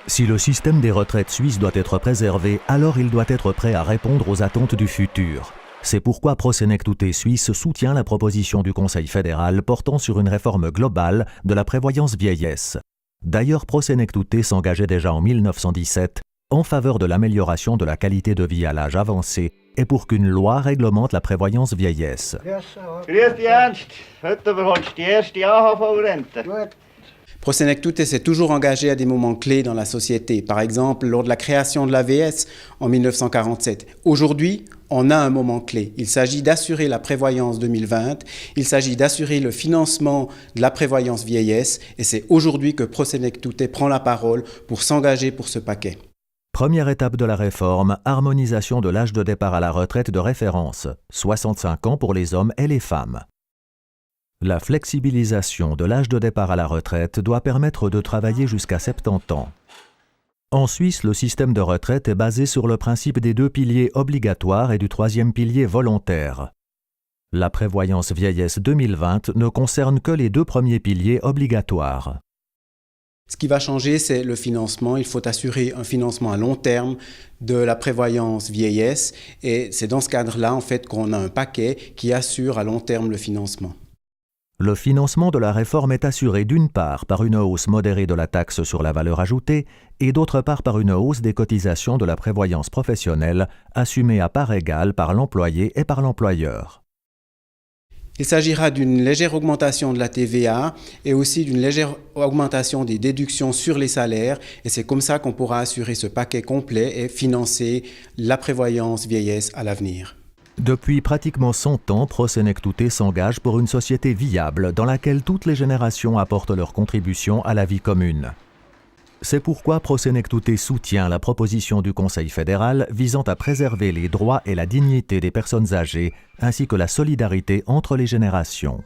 Si le système des retraites suisses doit être préservé, alors il doit être prêt à répondre aux attentes du futur. C'est pourquoi Prosenectute Suisse soutient la proposition du Conseil fédéral portant sur une réforme globale de la prévoyance vieillesse. D'ailleurs, Prosenectute s'engageait déjà en 1917 en faveur de l'amélioration de la qualité de vie à l'âge avancé et pour qu'une loi réglemente la prévoyance vieillesse. Grüß dich Ernst, heute bekommst du die erste AHV-Rente. Prosenectute s'est toujours engagé à des moments clés dans la société, par exemple lors de la création de l'AVS en 1947. Aujourd'hui, on a un moment clé. Il s'agit d'assurer la prévoyance 2020, il s'agit d'assurer le financement de la prévoyance vieillesse et c'est aujourd'hui que Prosenectute prend la parole pour s'engager pour ce paquet. Première étape de la réforme, harmonisation de l'âge de départ à la retraite de référence, 65 ans pour les hommes et les femmes. La flexibilisation de l'âge de départ à la retraite doit permettre de travailler jusqu'à 70 ans. En Suisse, le système de retraite est basé sur le principe des 2 piliers obligatoires et du 3e pilier volontaire. La prévoyance vieillesse 2020 ne concerne que les 2 premiers piliers obligatoires. Ce qui va changer, c'est le financement. Il faut assurer un financement à long terme de la prévoyance vieillesse et c'est dans ce cadre-là en fait qu'on a un paquet qui assure à long terme le financement. Le financement de la réforme est assuré d'une part par une hausse modérée de la taxe sur la valeur ajoutée et d'autre part par une hausse des cotisations de la prévoyance professionnelle assumée à part égale par l'employé et par l'employeur. Il s'agira d'une légère augmentation de la TVA et aussi d'une légère augmentation des déductions sur les salaires et c'est comme ça qu'on pourra assurer ce paquet complet et financer la prévoyance vieillesse à l'avenir. Depuis pratiquement 100 ans, Prosenectute s'engage pour une société viable dans laquelle toutes les générations apportent leur contribution à la vie commune. C'est pourquoi Prosenectute soutient la proposition du Conseil fédéral visant à préserver les droits et la dignité des personnes âgées ainsi que la solidarité entre les générations.